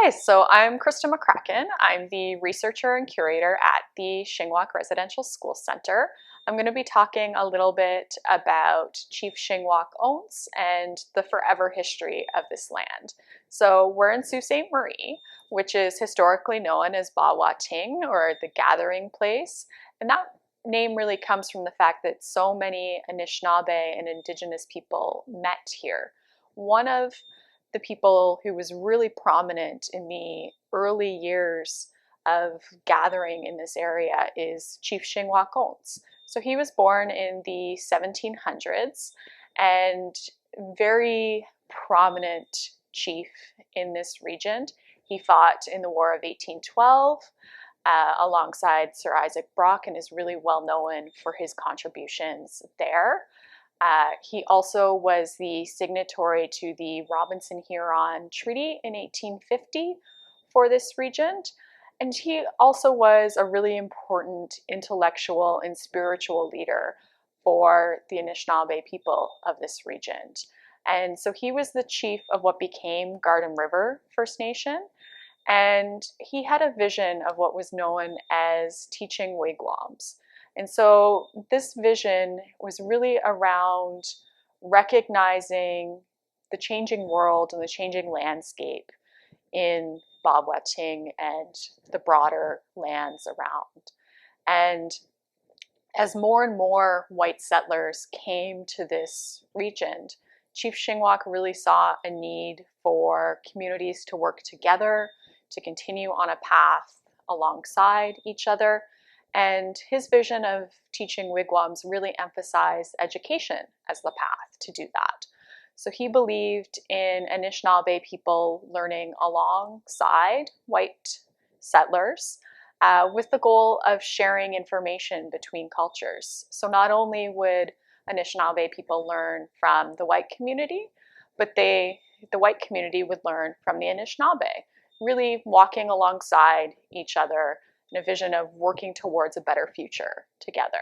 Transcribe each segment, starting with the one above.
Hi, so I'm Krista McCracken. I'm the researcher and curator at the Shingwauk Residential Schools Center. I'm going to be talking a little bit about Chief Shingwauk owns and the forever history of this land. So we're in Sault Ste. Marie, which is historically known as Ba-Wa-Ting, or the gathering place. And that name really comes from the fact that so many Anishinaabe and Indigenous people met here. One of the people who was really prominent in the early years of gathering in this area is Chief Shingwauk owns. So he was born in the 1700s and very prominent chief in this region. He fought in the War of 1812 alongside Sir Isaac Brock and is really well known for his contributions there. He also was the signatory to the Robinson-Huron Treaty in 1850 for this region, and he also was a really important intellectual and spiritual leader for the Anishinaabe people of this region. And so he was the chief of what became Garden River First Nation, and he had a vision of what was known as Teaching Wigwams. And so this vision was really around recognizing the changing world and the changing landscape in Ba-Wa-Ting and the broader lands around. And as more and more white settlers came to this region, Chief Shingwauk really saw a need for communities to work together, to continue on a path alongside each other. And his vision of teaching wigwams really emphasized education as the path to do that. So he believed in Anishinaabe people learning alongside white settlers with the goal of sharing information between cultures. So not only would Anishinaabe people learn from the white community, but the white community would learn from the Anishinaabe, really walking alongside each other in a vision of working towards a better future together.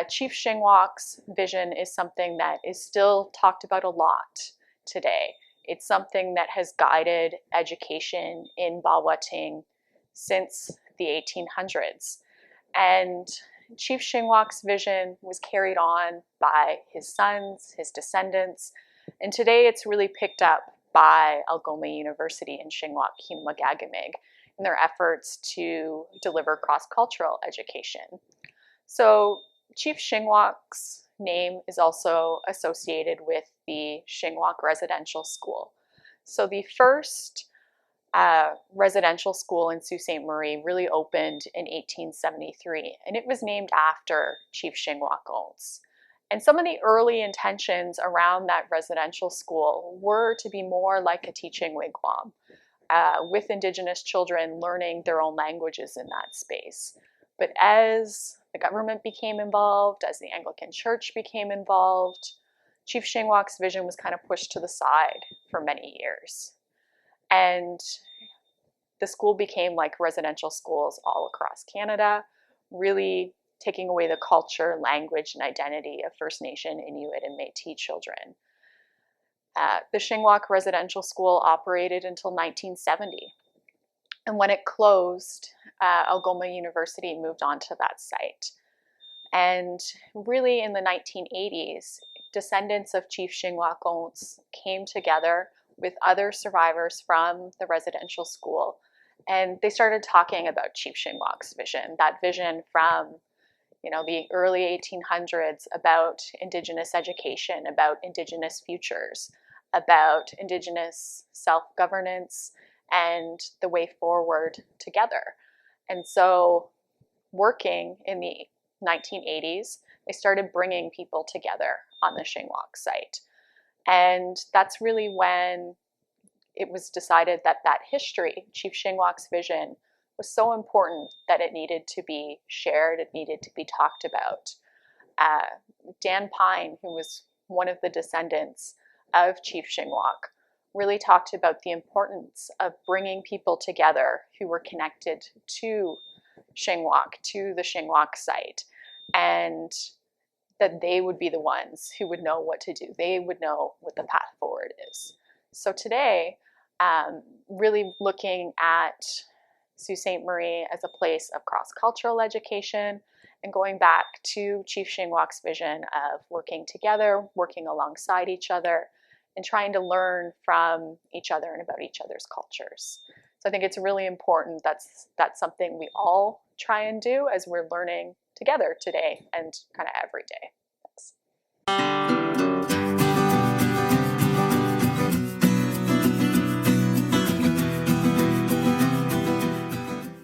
Chief Shingwauk's vision is something that is still talked about a lot today. It's something that has guided education in Ba-Wa-Ting since the 1800s. And Chief Shingwauk's vision was carried on by his sons, his descendants, and today it's really picked up by Algoma University in Shingwauk, Kinamagagamig, in their efforts to deliver cross-cultural education. So Chief Shingwauk's name is also associated with the Shingwauk Residential School. So the first residential school in Sault Ste. Marie really opened in 1873, and it was named after Chief Shingwauk owns. And some of the early intentions around that residential school were to be more like a teaching wigwam, with Indigenous children learning their own languages in that space. But as the government became involved, as the Anglican Church became involved, Chief Shingwauk's vision was kind of pushed to the side for many years. And the school became like residential schools all across Canada, really taking away the culture, language, and identity of First Nation, Inuit, and Métis children. The Shingwauk Residential School operated until 1970. And when it closed, Algoma University moved on to that site. And really in the 1980s, descendants of Chief Shingwauk owns came together with other survivors from the residential school. And they started talking about Chief Shingwauk's vision, that vision from the early 1800s about Indigenous education, about Indigenous futures, about Indigenous self-governance, and the way forward together. And so working in the 1980s, they started bringing people together on the Shingwauk site. And that's really when it was decided that that history, Chief Shingwauk's vision, was so important that it needed to be shared, it needed to be talked about. Dan Pine, who was one of the descendants of Chief Shingwauk, really talked about the importance of bringing people together who were connected to Shingwauk, to the Shingwauk site, and that they would be the ones who would know what to do. They would know what the path forward is. So today, really looking at Sault Ste. Marie as a place of cross-cultural education, and going back to Chief Shingwauk's vision of working together, working alongside each other, and trying to learn from each other and about each other's cultures. So I think it's really important. That's something we all try and do as we're learning together today and kind of every day. Thanks.